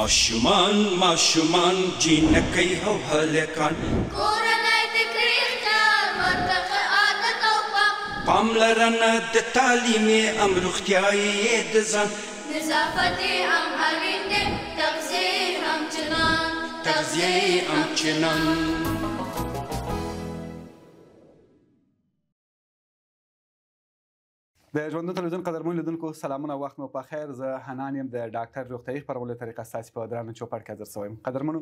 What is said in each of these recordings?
ماشومان ماشومان جینکۍ او هلکان کورنۍ د کریختار ورته عادت او پاملرنه د تعلیمي ام روغتیایي د ځان نظافت هم اړین دی تغذیه هم چنان د ژوندون تلویزیون قدرمن لیدونکو سلامونه وخت مو په خیر. زه حنان یم د ډاکټر روغتیایي خپرونې طریقه ستاسې په درانه چوپړ کې حاضر شوی یم. قدرمنو،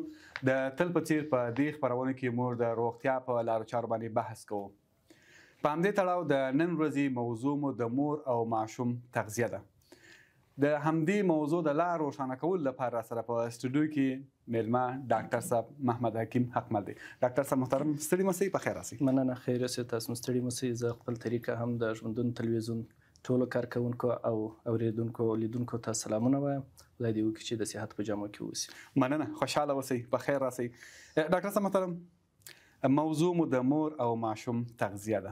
د تل په څیر په دې خپرونې کې موږ د روغتیا په لارو چارو باندې بحث کوو. په همدې تړاو د نن ورځې موضوع مو د مور او ماشوم تغذیه ده. د همدې موضوع د لا روښانه کولو لپاره راسره په سټوډیو کې میلمه ډاکټر صاحب محمد حکیم حقمل دی. ډاکټر صاحب محترم، ستړي مه شئ، په خیر راسئ. مننه، خیر اوسئ، تاسو هم ستړي مه شئ. زه خپل طریقه هم د ژوندون تلویزیون ټولو کارکوونکو او اوریدونکو او لیدونکو ته سلامونه وایم. خدای دې وکړي چې د صحت په جامو کې اوسئ. مننه، خوشحاله اوسئ، په خیر راسئ. ډاکټر صاحب محترم، موضوع مو د مور او ماشوم تغذیه ده.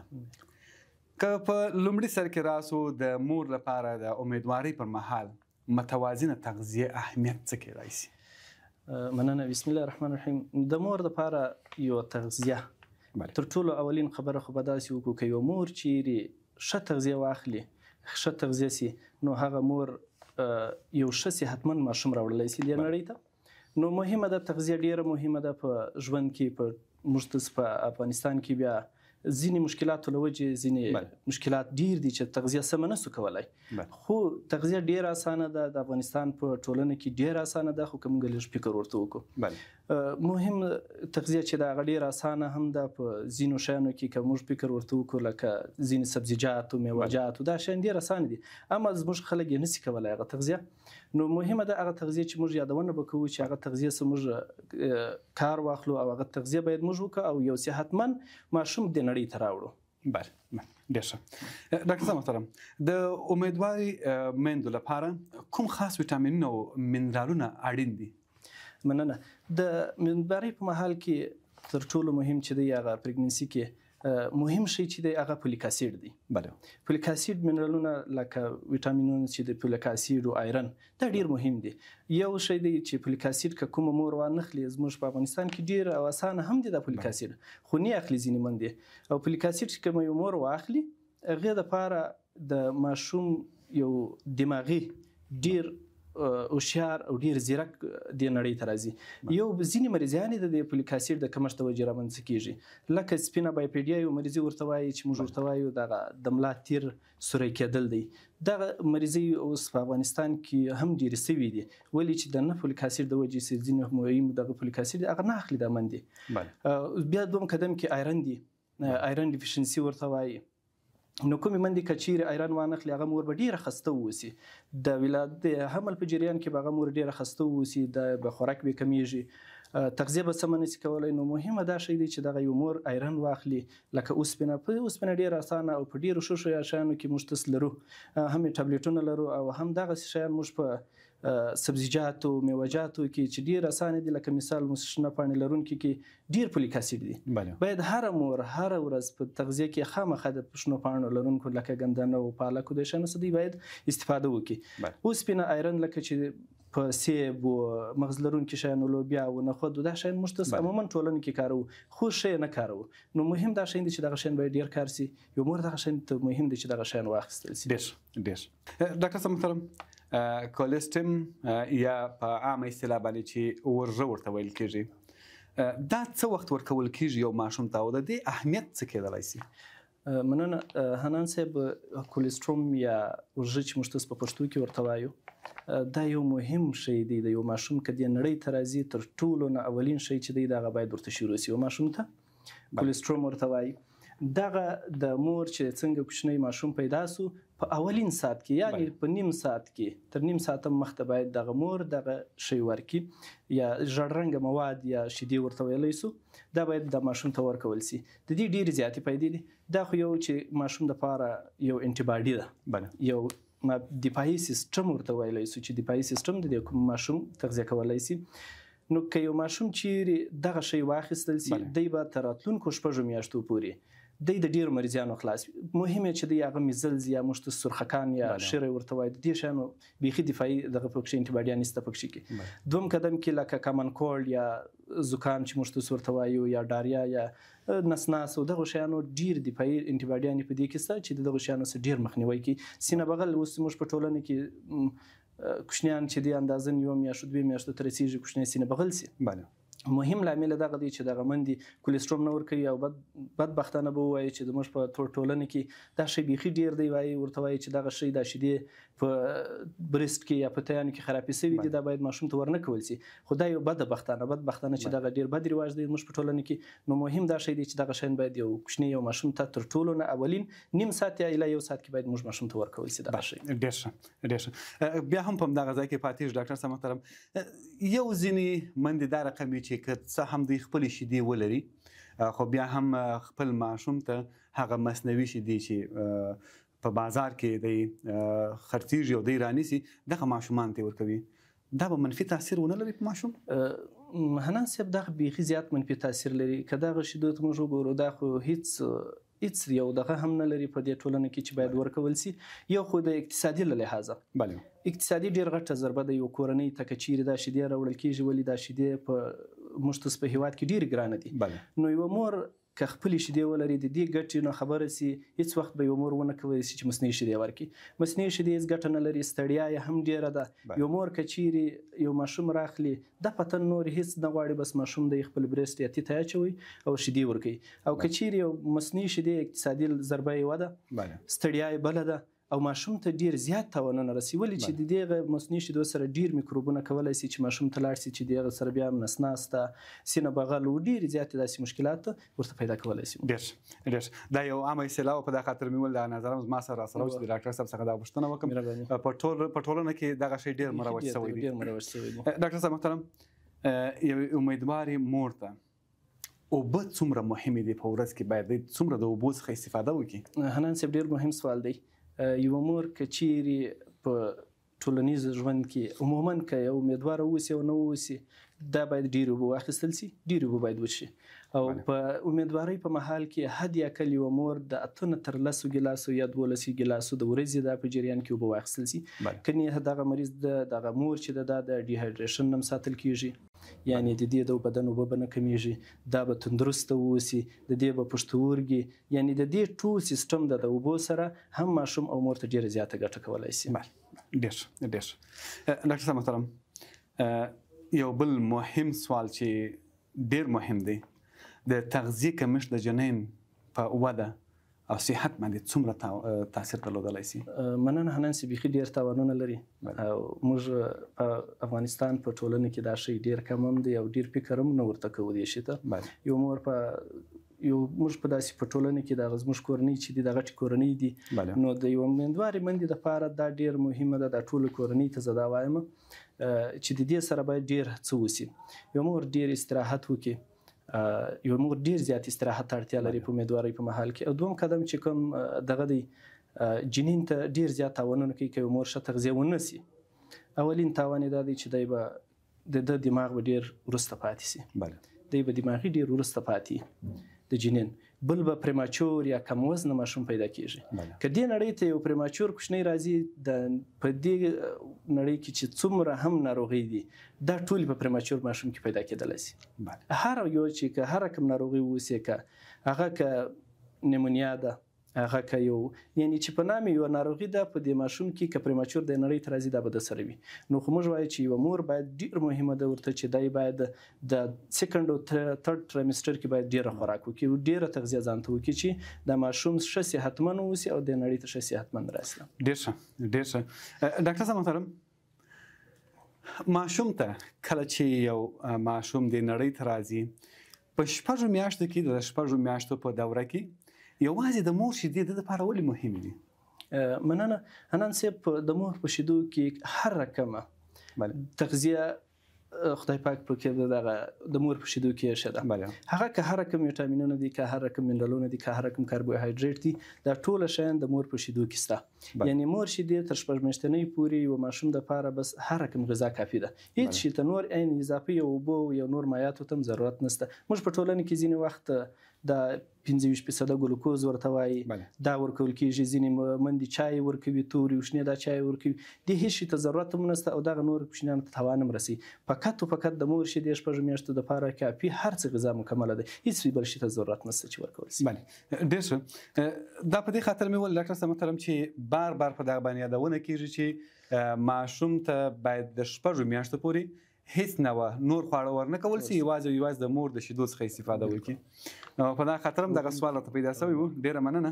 که په لومړي سر کې راسو، د مور لپاره د امیدوارۍ پر مهال متوازنه تغذیه اهمیت څه کیدای شي؟ مننه، بسم الله الرحمن الرحیم. د مور لپاره یو تغذیه تر ټولو اولین خبره خو به داسې وکړو که یو مور چیرې ښه تغذیه واخلي، ښه تغذیه سي، نو هغه مور یو ښه صحتمند ماشوم راوړلی سي دې نړۍ ته. نو مهمه ده، تغذیه ډیره مهمه ده په ژوند کې. په موږ په افغانستان کې بیا ځینې مشکلاتو له وجې ځینې مشکلات ډیر دي چې تغذیه سمه نسو کولی. خو تغذیه ډیره اسانه ده، د افغانستان په ټولنه کې ډیره اسانه ده، خو که موږ لږ فکر ورته وکړو. مهم تغذیه چې ده هغه ډیره اسانه هم ده. په ځینو شیانو کې که موږ فکر ورته وکړو، لکه ځینې سبزیجات او میوهجات، دا شیان ډیر اسانه دي، اما زموږ خلک یې نسي کولی هغه تغذیه. نو مهمه ده هغه تغذیه چې موږ یادونه به کوو چې هغه تغذیه څه موږ کار واخلو او هغه تغذیه باید موږ وکړو او یو صحتمند ماشوم دې نړۍ ته راوړو. بله، ډېر ښه. ډاکټر صاحب محترم، د امیدوارې میندو لپاره کوم خاص ویټامینونه او منرالونه اړین دي؟ مننه. د امیدوارۍ په مهال کې تر ټولو مهم چې دی هغه پریګننسي کې مهم شی چې دی هغه فولیک اسید دی. بله، فولیک اسید منرالونه لکه ویټامینونه چې د فولیک اسید او آیرن دا ډیر مهم دي. یو شی دی چې فولیک اسید که کومه مور وانخلي، زموږ په افغانستان کې ډیر او اسانه هم دي د فولیک اسید، خو نه اخلي ځینې مندې. او فولیک اسید چې کومه یو مور واخلي، هغې دپاره د ماشوم یو دماغي ډیر هوښیار او ډیر زیرک دې نړۍ ته راځي. یو ځینې مریضیان د فولیک اسید د کمښت د وجې رامنځته کېږي، لکه سپینه بایپیډیا یو مریضي ورته وایي چې موږ ورته وایو دغه د ملا تیر سوری کېدل دی. دغه مریضۍ اوس په افغانستان کې هم ډېرې سوي دي، ولې چې د نه فولیک اسید د وجې ځینې مهم دغه فولیک اسید هغه نه اخلي دا مندې. بیا دوم قدم کې آیرن دی، آیرن ډیفیشنسي ورته وایي. نو کومې مندې که چیرې آیرن وانخلي، هغه مور به ډېره خسته واوسي. د ولادت د حمل په جریان کې به هغه مور ډېره خسته واوسي، به خوراک به کمیږي، تغذیه به سمه نشي کولی. نو مهمه دا شی دی چې دغه یو مور آیرن واخلي، لکه اوسپنه. په اوسپنه ډېره اسانه او په ډېرو ښه شیانو کې موږ تس لرو، هم یې ټابلیټونه لرو او هم دغسې شیان موږ په سبزیجاتو میوهجاتو کې چې ډېر اسانه دي، لکه مثال شنه پاڼې لرونکي کې ډېر فولیک اسید دي. باید هره مور هره ورځ په تغذیه کې خامخا د شنو پاڼو لرونکو لکه ګندنه او پالکو د شیانو څخه باید استفاده وکړي. اوسپنه، آیرن، لکه چې په سیب او مغز لرونکي شیانو، لوبیا او نخود، دا شیان موږ تاسو عموما ټولنه کې کاروو، خو ښه نه کاروو. نو مهم دا شی دی چې دغه شیان باید ډېر کار سي. یو مور دغه شیان ته مهم دی چې دغه شیان واخیستل سي. ډېر ډاکټر صاحب محترم، کولسټریم یا په عامه اصطلاح باندې چې ورژه ورته ویل کېږي، دا څه وخت ورکول کېږي یو ماشوم ته او د دې اهمیت څه کېدلی سي؟ مننه حنان صاحب. کولسټروم یا ورژه چې موږ تاسو په پښتو کې ورته وایو، دا یو مهم شی دی. د یو ماشوم که دې نړۍ ته راځي، تر ټولو نه اولین شی چې دی دغه باید ورته شروع سي. یو ماشوم ته کولسټروم ورته وایي. دغه د مور چې څنګه کوچنی ماشوم پیدا سو، په اولین ساعت کې یعنی په نیم ساعت کې تر نیم ساعت مخته باید دغه مور دغه شی ورکړي، یا ژړ رنګه مواد یا شیدې ورته ویلی سو، دا باید د ماشوم ته ورکول سي. د دې ډېرې زیاتې فایدې دي. دا خو یو چې ماشوم دپاره یو انټي باډي ده، یو دفاعي سیسټم ورته ویلی سو چې دفاعي سیسټم د دې کوم ماشوم تغذیه کولی سي. نو که یو ماشوم چیرې دغه شی واخیستل سي، دی به تر راتلونکو 6 میاشتو پورې دی د ډېرو مریضانو خلاص وي. مهم یې چې دی هغه میزلز یا موږ ته سرخکان یا شری ورته وایي، د دې شیانو بیخي دفاعي دغه پکښې انټي نشته پکښې کې. دوم قدم کې لکه کامن کولډ یا زکام چې موږ ته ورته وایو یا ډاریا یا نسناس او دغه شیانو ډېر دفاعي انټي په دې کې شته چې د دغه شیانو څخه ډېر مخنیوی کوي. سینه بغل اوس موږ په ټولنه کې کوچنیان چې دی اندازن یو میاشت 2 میاشتو ته رسېږي کوچنی سینه بغل سي. مهم لامل دغه دی چې دغه مندې کولیسټرول نه ورکوي او بدبختانه به ووایي چې زموږ په ټولنه کې دا شی بیخي ډېر دی، وایي ورته وایي چې دغه شی دا شیدې په برست کې یا په تیانو کې خرابې سوي دي، دا باید ماشوم ته ورنه کول سي. خو دا یو بدبختانه چې دغه ډېر بد رواج دی زموږ په ټولنه کې. نو مهم دا شی دی چې دغه شیان باید یو کوچنی یو ماشوم ته تر ټولو نه اولین نیم ساعت یا الی 1 ساعت کې باید موږ ماشوم ته ورکول سي دغه شی. ډېر ښه. بیا هم په همدغه ځای کې پاتې شو ډاکټر صاحب محترم، یو ځینې مندې دا رقم وي چې که څه هم دوی خپلې شیدې ولري خو بیا هم خپل ماشوم ته هغه مصنوعي شیدې چې په بازار کې دی خرڅېږي او دی رانیسي دغه ماشومانو ته ورکوي، دا به منفي تاثیر ونه لري په ماشوم؟ حنان صاحب دغه بیخي زیات منفي تاثیر لري. که دغه شیدو ته موږ وګورو دا خو هیڅ یو دغه هم نه لري په دې ټولنه کې چې باید ورکول سي. یو خو د اقتصادي له لحاظه اقتصادي ډېر غټه ضربه ده یو کورنۍ ته، که چیرې دا شیدې راوړل کېږي ولې دا شیدې په موږ په هېواد کې ډېرې ګرانه دي. نو یوه مور که خپلې شیدې ولري د دې ګټې نه خبره سي، هېڅ وخت به یو مور ونه کولی سي چې مصنوعي شیدې ورکړي. مصنوعي شیدې هېڅ ګټه نه لري، ستړیا یې هم ډېره ده. یو مور که چیرې یو ماشوم راخلي د پتن نور هېڅ نه غواړي، بس ماشوم د خپل برست یا تیته اچوي او شیدې ورکوي. او که چیرې یو مصنوعي شیدې اقتصادي ضربه یې وده، ستړیا یې بله ده او ماشوم ته ډېر زیات تاوانونه رسي، ولې چې د دغه مصنوعي شیدو سره ډېر میکروبونه کولی سي چې ماشوم ته لاړ سي چې دغه سره بیا نسناس ته، سینه بغل او ډېرې زیاتې داسې مشکلات ورته پیدا کولی سي. ډېر دا یو عامه اصطلاح په دغه خاطر مې ویل د نظر ما سره راسره و چې د ډاکټر صاحب څخه دا پوښتنه وکړم. په ټولنه کې دغه شی ډېر مروج شوی دی. ډاکټر صاحب محترم، یو امیدوارې مور ته اوبه څومره مهمې دي په ورځ کې، باید څومره د اوبو څخه استفاده وکړي؟ حنان صاحب ډېر مهم سوال دی. یوه مور که چیرې په ټولنیز ژوند کې عموما که یو امیدواره اوسي او نه اوسي، دا باید ډېرې اوبه واخیستل سي، ډېرې اوبه باید وڅښي. او په امیدوارۍ په مهال کې حد اقل یوه مور د 8 نه تر 10 ګیلاسو یا 12 ګیلاسو د ورځې دا په جریان کې اوبه واخیستل سي. کنې دغه مریض دغه مور چې دا د ډیهایډریشن نه ساتل کیږي، یعنی د دې د بدن اوبه به نه کمیږي، دا به تندرسته اوسي، د دې به پښتورګي، یعنی د دې ټول سیستم د اوبو سره هم ماشوم او مور ته ډېره زیاته ګټه کولی سي. ډېر ډاکټر صاحب محترم، یو بل مهم سوال چې ډېر مهم دی، د تغذیې کمښت د جنین په وده او صحت باندې څومره تاثیر درلودلی سي؟ مننه حنان صاحب، بیخي ډېر تاوانونه لري او موږ په افغانستان په ټولنه کې دا شی ډېر کم هم دی او ډېر فکر هم نه ورته کوو دې شي ته. یو مور موږ په داسې په ټولنه کې دغه زموږ کورنۍ چې دي د غټې کورنۍ دي، نو د یوه امیندوارې مندې دپاره دا ډېر مهمه ده، دا ټولو کورنۍ ته زه دا وایم چې د دې سره باید ډېر څه وسي. یو مور ډېر استراحت وکړي، یو مور ډېر زیات استراحت ته اړتیا لري په امیدوارۍ په مهال کې. او دوم قدم چې کوم دغه دی جنین ته ډېر زیات تاوانونه کوي که یو مور ښه تغذیه ونه سي. اولین تاوان یې دا دی چې دی به د دماغ به ډېر وروسته پاتې سي، دی به دماغي ډېر وروسته پاتې د جنین. بل به پریماچور یا کم وزنه ماشوم پیدا کیږي. که دې نړۍ ته یو پریماچور کوچنی راځي، په دې نړۍ کې چې څومره هم ناروغۍ دي، دا ټولې په پریماچور ماشوم کې پیدا کېدلی سي. هر یو چې که هر کوم ناروغي اوسي، که هغه که نیمونیا ده، هغه که یو یعنی چې په نامې یوه ناروغي ده په دې ماشوم کې، که پریماچور د نړۍ ته راځي دا به د سره وي. نو خو موږ وایو چې یوه مور باید ډېر مهمه ده ورته چې دی باید د سیکنډ او تھرډ ټرایمسټر کې باید ډېره خوراک وکړي، ډېره تغذیه ځان ته وکړي چې د ماشوم ښه صحتمند اوسي او د نړۍ ته ښه صحتمند راسي. ډېر ښه ډاکټر صاحب محترم، ماشوم ته کله چې یو ماشوم د نړۍ ته راځي، په 6 میاشتو کې د 6 میاشتو په دوره کې یوازې د مور شیدې د لپاره ولې مهمې دي؟ مننه حنان صاحب، د مور په شیدو کې هر رقمه تغذیه خدای پاک پکې دغه د مور په شیدو کې ښه ده. هغه که هر رقم ویټامینونه دي، که هر رقم منرالونه دي، که هر رقم کاربوهایډریټ دي، دا ټوله شیان د مور په شیدو کې شته. یعنی مور شیدې تر 6 میاشتنۍ پورې یو ماشوم دپاره بس هر رقم غذا کافي ده، هېڅ شي ته نور عین اضافي اوبو یا نور مایعاتو ته هم ضرورت نشته. موږ په ټولنه کې ځینې وخت دا 25% ګلوکوز ورته وایي دا ورکول کېږي. ځینې مندې چای ورکوي، تورې وشنې دا چای ورکوي. دې هېڅ شي ته ضرورت هم نشته او دغه نور کوچنیانو ته تاوان هم رسوي. فقط و فقط د مور شیدې 6 میاشتو دپاره کافي، هر څه غذا مکمله ده، هېڅ بل شي ته ضرورت نشته چې ورکول شي. ډېر ښه. دا په دې خاطر مې وویل ډاکټر صاحب محترم چې بار بار په دغه باندې یادونه کېږي چې ماشوم ته باید د 6 میاشتو پورې هیڅ نوع نور خواړه ورنه کول شي، یوازې د مور د شیدو څخه استفاده وکړي. په دغه خاطر هم دغه سوال راته پیدا شوی و. ډېره مننه.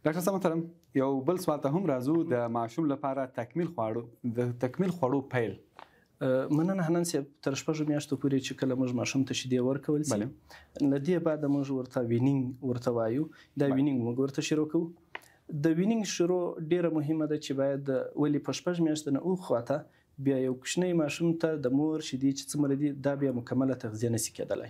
ډاکټر صاحب محترم، یو بل سوال ته هم راځو، د ماشوم لپاره تکمیل خوړو پیل. مننه حنان صاحب. تر 6 میاشتو پورې چې کله موږ ماشوم ته شیدې ورکول شي، له دې بعده موږ ورته وینینګ ورته وایو. دا وینینګ موږ ورته شروع کوو. د وینینګ شروع ډېره مهمه ده چې باید ولې په 6 میاشتو نه اوخواته بیا یو کوچنی ماشوم ته د مور شیدې چې څومره دي دا بیا مکمله تغذیه نشي کېدلی.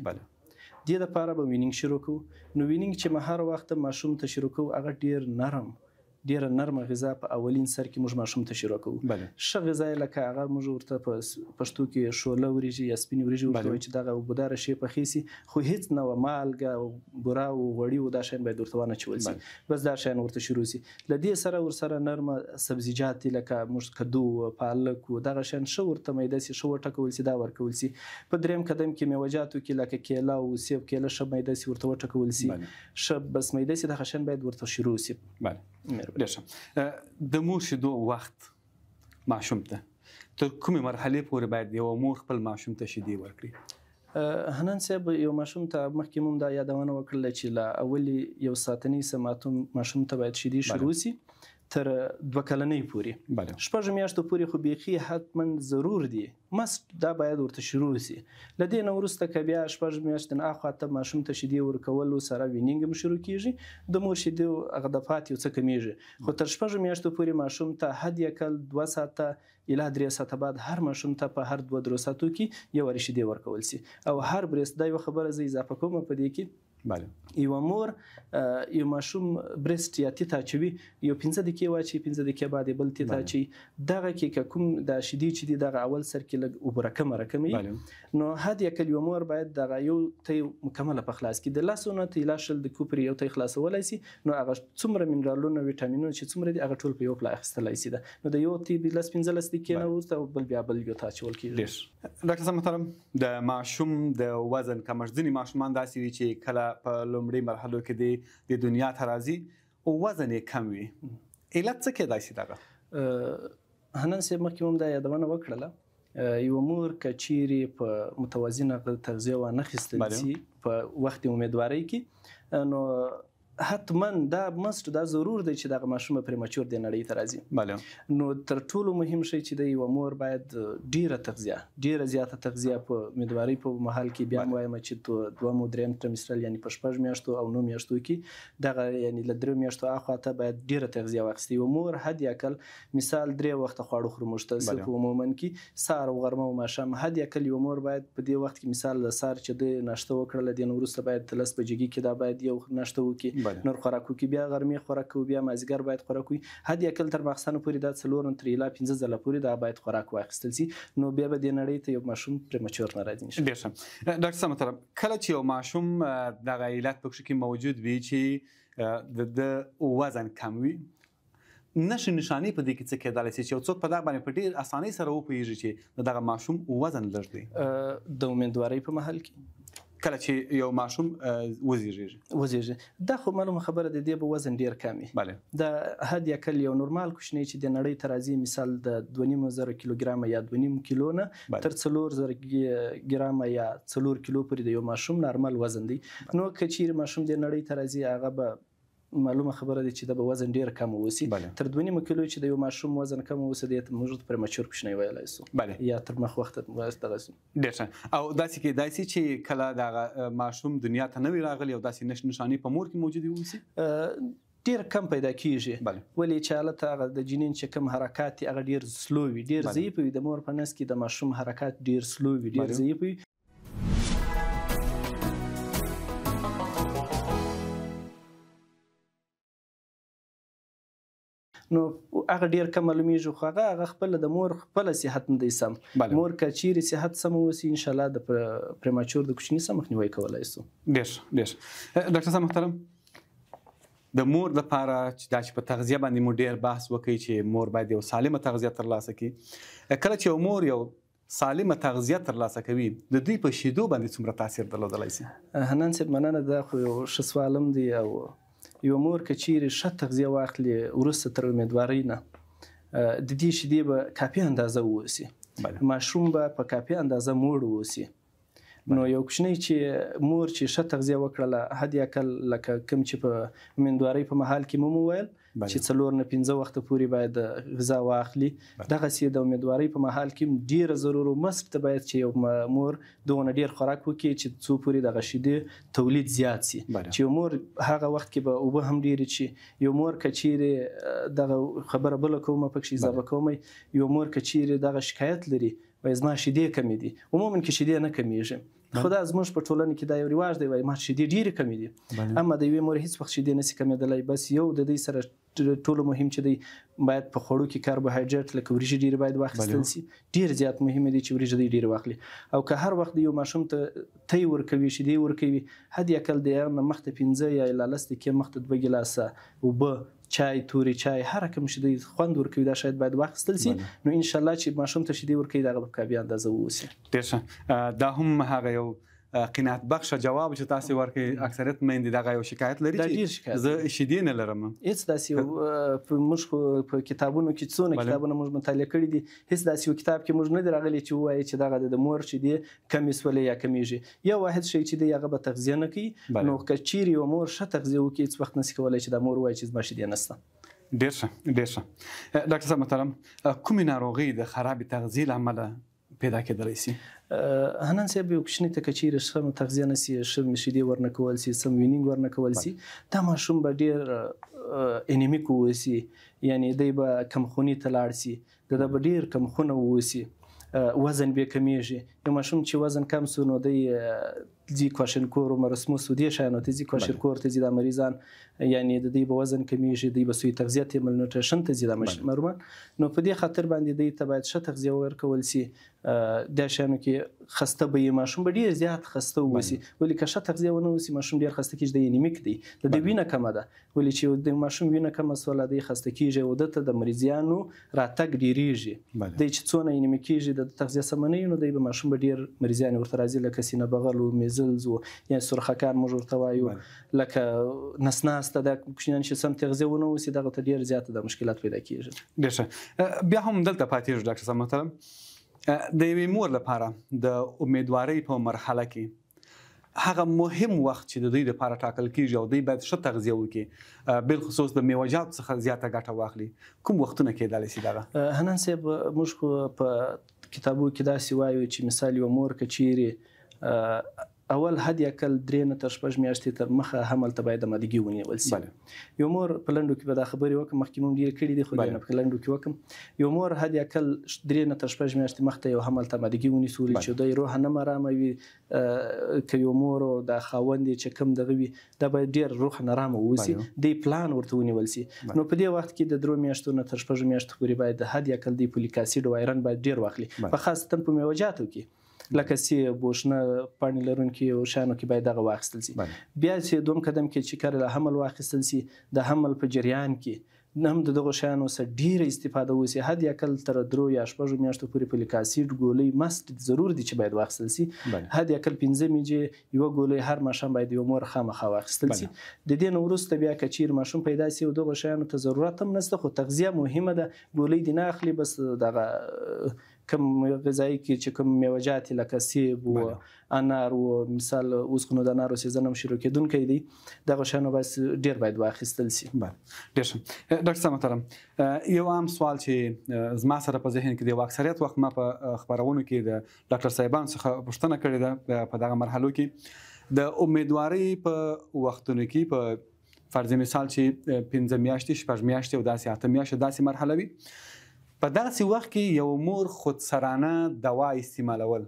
دې دپاره به وینینګ شروع کوو. نو وینینګ چې هر وخت ماشوم ته شروع کوو هغه ډېره نرمه غذا په اولین سر کې موږ ماشوم ته شروع کوو. ښه غذا یې لکه هغه موږ ورته په پښتو کې شوله وریجې یا سپینې وریجې ورته وایي چې دغه اوبهداره شی پخې سي، خو هېڅ نه وه مالګه او بوره او غوړي او دا شیان باید ورته ونه اچول سي. بس دا شیان ورته شروع سي. له دې سره ورسره نرمه سبزیجات لکه موږ کدو، پالک و دغه شیان ښه ورته میده سي، ښه وټکول سي، دا ورکول سي. په دریم قدم کې میوهجاتو کې لکه کیله او سیب، کیله ښه میده سي ورته وټکول سي، ښه بس میده سي. دغه شیان باید ورته شروع سي. د مور شیدو وخت ماشوم ته تر کومې مرحلې پورې باید یو مور خپل ماشوم ته شیدې ورکړي؟ حنان صاحب، یو ماشوم ته مخکې موږ دا یادونه وکړله چې له اولې یو ساعتنۍ څه ماشوم ته باید شیدې شروع سي تر 2 کلنۍ پورې. 6 میاشتو پورې خو بیخي حتما ضرور دي، مست دا باید ورته شروع سي. له دې نه وروسته که بیا 6 میاشتې نه اخواته ماشوم ته شیدې ورکولو سره وینینګ هم شروع کېږي، د مور شیدې هغه دفعات یو څه کمیږي. خو تر 6 میاشتو پورې ماشوم ته حد یکل 2 ساعته الی 3 ساعته بعد هر ماشوم ته په هر 2-3 ساعتو کې یو وارې شیدې ورکول سي. او هر بریس دا یوه خبره زه اضافه کوم په دې کې، یو مور یو ماشوم برست یا تیت اچوي، یو 15 دقیقې واچي، 15 دقیقې بعد بل تیت اچي. دغه کې که کوم د شیدې چې دي دغه اول سر کې لږ اوبه رقمي، نو حد یکل یو مور باید دغه یو تی مکمله په خلاص کې د لاسو نه تی لاشل د کوپري یو تی خلاصولی سي. نو هغه څومره منرالونه ویټامینونه چې څومره دي هغه ټول په یو پله اخیستلی سي. نو د یو تی 15 دقیقې نه وروسته بل بیا بل یو ته اچول کېږي. ډاکټر صاحب محترم، د ماشوم د وزن کمښت، ځینې ماشومان داسې وي چې کله په لومړي مرحلو کې د دنیا ته راځي او وزن یې کم وي، علت څه کېدای شي دغه؟ حنان صاحب مخکې هم دا یادونه وکړله، یوه مور که چیرې په متوازنه تغذیه وانخیستل سي په وخت امیدوارۍ کې، نو حتما دا مست دا ضرور دی چې دغه ماشوم پریمچور د نړۍ ته راځي. نو تر ټولو مهم شی چې د یوه مور باید ډیره زیاته تغذیه په امیدوارۍ په مهال کې، بیا هم وایم چې 2 او 3 ترمسترل یعنی په 6 میاشتو او 9 میاشتو کې دغه یعنی له 3 میاشتو اخواته باید ډیره تغذیه واخیستي. یوه مور حد یکل مثال 3 وخته خواړه خوري مشترک په عموما کې، سهار او غرمه او ماښام. حد یکل یو مور باید په دې وخت کې مثال د سهار چې د ناشته وکړله، د نو وروسته باید 10 بجې کې دا باید یو ناشته وکړي، نور خوراک وکړي، بیا غرمې خوراک کوي، بیا مازدیګر باید خوراک وکړي. حد یکل تر ماخستانه پورې دا 4 تر الی 15 ځله پورې دا باید خوراک واخیستل سي. نو بیا به د نړۍ ته یو ماشوم پریمچور نه راځي. ډېر ښه. ډاکټر صاحب محترم، کله چې یو ماشوم دغه علت په کې موجود وي چې د وزن کم وي، نښې نښانې په دې کې څه کېدلی شي چې یو څوک په دغه باندې په ډېر اسانۍ سره وپوهېږي چې دغه ماشوم وزن لږ دی؟ د امیدوارۍ په مهال کې کله چې یو ماشوم وزیږي، دا خو معلومه خبره ده، دی به وزن ډیر کم وي. دا حد یکل یو نورمال کوچنی چې د نړۍ ته راځي، مثال د 2.5 کیلوګرامه یا 2.5 کیلو نه تر 4 ګرامه یا 4 کیلو پورې د یو ماشوم نارمل وزن دی. نو که چیرې ماشوم د نړۍ ته راځي، هغه به معلومه خبره ده چې دا به وزن ډیر کم اوسي. تر 2.5 کیلو چې د یو ماشوم وزن کم اوسي، د موږ پریمچور کوچنی ویلی سو یا تر مخ وخت دغه سي. ډېر ښه. او داسې کېدای شي چې کله دغه ماشوم دنیا ته نه وي راغلی او داسې نښې نښانې په مور کې موجودې اوسي؟ ډیر کم پیدا کیږي، ولې چې هلته هغه د جنین چې کم حرکات دي هغه ډیر سلو وي، ډیر ضعیف وي. د مور په نس کې د ماشوم حرکات ډیر سلو وي، ډیر ضعیف وي. نو هغه ډېر کم معلومیږي خو هغه خپله د مور خپله صحت نه دی سم مور که چیرې صحت سم اوسي انشاءالله د پریماچور د کوچني څخه مخنیوی کولی سو. ډېر ډاکټر صاحب محترم د مور لپاره چې په تغذیه باندې مو ډېر بحث وکړي چې مور باید یو سالمه تغذیه ترلاسه کړي. کله چې یو مور یو سالمه تغذیه ترلاسه کوي د دوی په شیدو باندې څومره تاثیر درلودلی سي؟ حنان صاحب مننه دا خو یو ښه سوال هم دی او یو مور که چیرې ښه تغذیه واخلي وروسته تر امیدوارۍ نه د دې شیدې به کافي اندازه واوسي ماشوم به په کافي اندازه موړ واوسي. نو یو کوچنی چې مور چې ښه تغذیه وکړله حد اقل لکه کوم چې په امیندوارۍ په مهال کې مو وویل چې 4 نه 5 وخته پورې باید غذا واخلي دغسې د امیدوارۍ په مهال کې ډېره ضرور مست باید چې یو مور دغونه ډېر خوراک وکړي چې څو پورې دغه شیدې تولید زیات سي چې یو مور هغه وخت کې به اوبه هم ډېرې چي یو مور که چیرې دغه خبره بله کومه پکښې اضافه کوم یو مور که چیرې دغه شکایت لري وایي زما شیدې کمې دي عموما کې شیدې نه کمیږي خو دا زموږ په ټولنه کې دا یو رواج دی وایي ما شیدې ډېرې کمې دي اما د یوې مور هېڅ وخت شیدې نسي کمېدلی بس یو د دوی سره ټولو مهم چې دی باید په خوړو کې کاربوهایډریټ لکه وریژې ډېرې باید واخیستل سي ډېر زیات مهمه دی چې وریژې دوی ډېرې واخلي او که هر وخت یو ماشوم ته تی ورکوي شیدې ورکوي حد اقل د هغه نه مخته 15 یا الا 10 دقیقې مخته 2 ګیلاسه اوبه چای توري چای هر کوم شیدې خوند ورکوي دا شاید باید واخیستل سي نو انشاءالله چې ماشوم ته شیدې ورکوي دغه په کافي اندازه واوسي. ډېر ښه دا هم هغه یو قناعت بخشه جواب چې تاسو ورکړئ اکثریت میندې دغه یو شکایت لري چې زه شیدې نه لرم هېڅ داسې موږ خو په کتابونو کې څونه کتابونه موږ مطالعه کړي دي هېڅ داسې یو کتاب کې موږ نه دی راغلی چې ووایي چې دغه د مور شیدې کمې سولې یا کمیږي یو واحد شی چې دی هغه به تغذیه نه کوي نو که چیرې یو مور ښه تغذیه وکړي هېڅ وخت نسي کولی چې دا مور ووایي چې زما شیدې نشته. ډېر ښه ډاکټر صاحب محترم کومې ناروغۍ د خرابې تغذیې له امله پیدا کېدلی سي؟ حنان صاحب یو کوچني ته که چیرې ښه تغذیه نه سي ښه شیدې ورنه کول سي سم وینینګ ورنه کول سي دا ماشوم به ډېر انیمیک واوسي یعنې دی به کمخوني ته لاړ سي د ده به ډېر کمخونه واوسي وزن به کمیږي یو ماشوم چې وزن کم سو نو دی ځي کواشنکور و مرسموس و دې شیانو ته ځي کواشنکور ته ځي دا مریضان یعنې د دوی به وزن کمیږي دوی به سوی تغذیه ته ملنوټریشن ته ځي دا مرومان نو په دې خاطر باندې دوی ته باید ښه تغذیه ورکول سي دا شیانو کې خسته به یې ماشوم به ډېر زیات خسته واوسي ولې که ښه تغذیه ونه وسي ماشوم ډېر خسته کېږي د انیمیک دی د دوی وینه کمه ده ولې چې د ماشوم وینه کمه سوله دی خسته کېږي او ده ته د مریضیانو راتګ ډېرېږي دی چې څونه انیمیک کېږي د تغذیه سمه نه وي نو دی به ماشوم به ډېر مریضیان ورته راځي لکه سینه بغل و میزلز و یعنې سرخکان موږ ورته وایو لکه نسناسته دا کوچنیان چې سم تغذیه ونه وسي دغه ته ډېر زیاته د مشکلات پیدا کېږي. ډېر ښه بیا هم دلته پاتې شو ډاکټر صاحب محترم د یوې مور لپاره د امیدوارۍ په مرحله کې هغه مهم وخت چې د دوی لپاره ټاکل کېږي او دوی باید ښه تغذیه وکړي بالخصوص د میوهجاتو څخه زیاته ګټه واخلي کوم وختونه کېدلی سي دغه؟ حنان صاحب موږ خو په کتابو کې داسې وایو چې مثال یو مور که چیرې اول حد اقل 3 نه تر 6 میاشتې تر مخه حمل ته باید امادګي ونیول سي یو مور په لنډو کې به دا خبرې وکړم مخکې مو ډېرې کړي دي خو نه په لنډو کې وکړم یو مور حد اقل 3 نه تر 6 میاشتې مخته یو حمل ته امادګي ونیسي چې دوی روح نه ارامه وي که یو مور او د خاوند چې کوم دغه وي دا باید ډېر روح نارامه واوسي دی پلان ورته ونیول سي نو په دې وخت کې د 3 میاشتو نه تر 6 میاشتو پورې باید حد اقل دی فولیک اسید او ایرن باید ډېر واخلي په خاصتا په میوهجاتو کې لکه سیب بوشنه پاڼې لرونکي او شیانو کې باید دغه واخیستل سي بیا چې دوم قدم کې چې کله حمل واخیستل سي د حمل په جریان کې هم د دغو شیانو څخه ډېره استفاده وسي حد اقل تر 3 یا 6 میاشتو پورې فولیک اسید ګولۍ مست ضرور دي چې باید واخیستل سي حد اقل 15 میجې یوه ګولۍ هر ماښام باید یو مور خامخا واخیستل سي د دې نه وروسته بیا که چیرې ماشوم پیدا سي او دغو شیانو ته ضرورت هم نشته خو تغذیه مهمه ده ګولۍ دې نه اخلي بس دغه کم غذایی کې چې کوم میوهجات لکه سیب و انار و مثال اوس خو نو د انارو سیزن هم شروع کېدونکی دی دغه شیانو بس ډېر باید واخیستل سي. ډېر ښه ډاکټر صاحب محترم یو عام سوال چې زما سره په ذهن کې دی اکثریت وخت ما په خپرونو کې د ډاکټر صاحبانو څخه پوښتنه کړې ده په دغه مرحلو کې د امیدوارۍ په وختونو کې په فرض مثال چې 15 میاشتې 6 میاشتې او داسې 8 میاشتې داسې مرحله وي په داسې وخت کې یو مور خودسرانه دوا استعمالول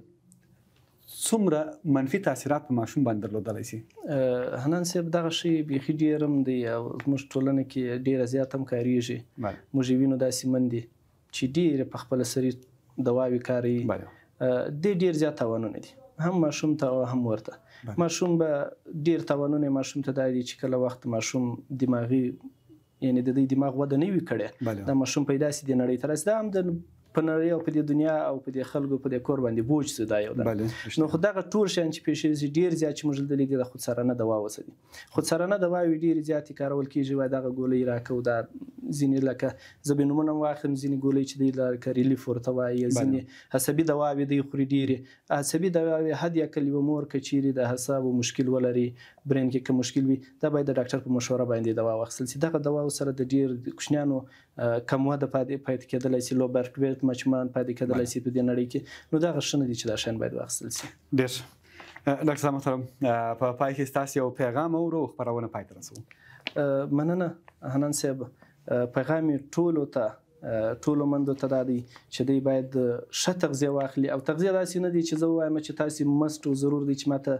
څومره منفي تاثیرات په ماشوم باندې درلودلی شي؟ حنان صاحب دغه شی بیخي ډېر هم دی او زموږ ټولنه کې ډېره زیات هم کارېږي. موږ یې وینو داسې مندې چې ډېرې په خپله سري دواوې کاروي. دې ډېر زیات تاوانونه دي هم ماشوم ته او هم ورته. ماشوم به ډېر تاوانونه ماشوم ته دا دي چې کله وخت ماشوم دماغي یعنې د دې دماغ وده نه وي کړې دا ماشوم پیدا سي د نړۍ ته راسي دا هم د په نړۍ او په دې دنیا او په دې خلکو په دې کور باندې بوج سي دا یو ده. نو خو دغه ټول شیان چې پیښ شي ډېر زیات چې موږ لیدلي د خودسرانه دوا وسدي. خودسرانه دواوې ډېرې زیاتې کارول کېږي وایي دغه ګولۍ راکړو دا ځینې لکه زه به نومونه واخلم ځینې ګولۍ چې دی لکه ریلیف ورته وایي ځینې عصبي دواوې دی خوري ډېرې عصبي دواوې حد اقل یوه مور که چیرې د حسابو مشکل ولري برین کې که مشکل وي دا باید د ډاکټر په مشوره باندې دوا واخیستل شي. دغه دواو سره د ډېر کوچنیانو کم وده پاتې کېدلی شي لو برټویټ مچمان پاتې کېدلی شي په دې نړۍ کې. نو دغه ښه نه دي چې دا شیان باید واخیستل شي. ډېر ډاکټر صاحب محترم په پای کې ستاسو یو پیغام او خپرونه پای ته رسوو. مننه حنان صاحب. پیغام یې ټولو ته ټولو مندو ته دا دی چې دوی باید ښه تغذیه واخلي او تغذیه داسې نه دی چې زه ووایم چې تاسې مست و ضرور دی چې ماته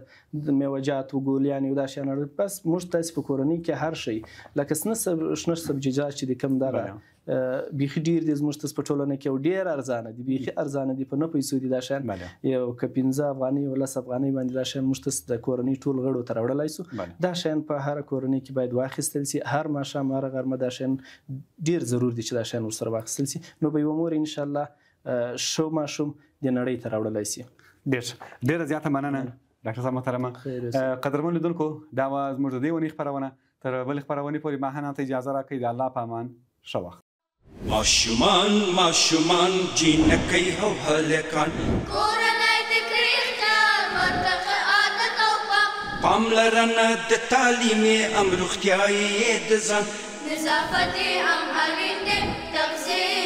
د میوهجات و ګولیانې او دا شیان بس موږ تاسې په کورنۍ کې هر شی لکه شنه سبزیجات چې دي کوم دغه بیخي ډېر دي زموږ ته په ټولنه کې او ډېر ارزانه دي بیخي ارزانه دي په نه پیسو دي دا شیان یو که 15 افغانۍ او 10 افغانۍ باندې دا شیان موږ ته د کورنۍ ټول غړو ته راوړلی سو. دا شیان په هره کورنۍ کې باید واخیستل سي. هر ماښام هره غرمه دا شیان ډېر ضرور دي چې دا شیان ورسره واخیستل سي. نو به یوه مور انشاءالله ښه ماشوم د نړۍ ته راوړلی سي. ډېره زیاته مننه ډاکټر صاحب محترمه. قدرمن لیدونکو دا وه زموږ د دې ونې خپرونه. تر بلې خپرونې پورې ما هم ته اجازه راکړئ. د الله په امان ښه وخت. ماشومان جینکۍ او هلکان کورنۍ د کړي خیال ورته عادت او پاملرنه د تعلیم ام روغتیايي د ځان نظافت هم اړین دی تغذیه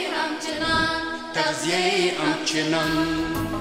هم چنان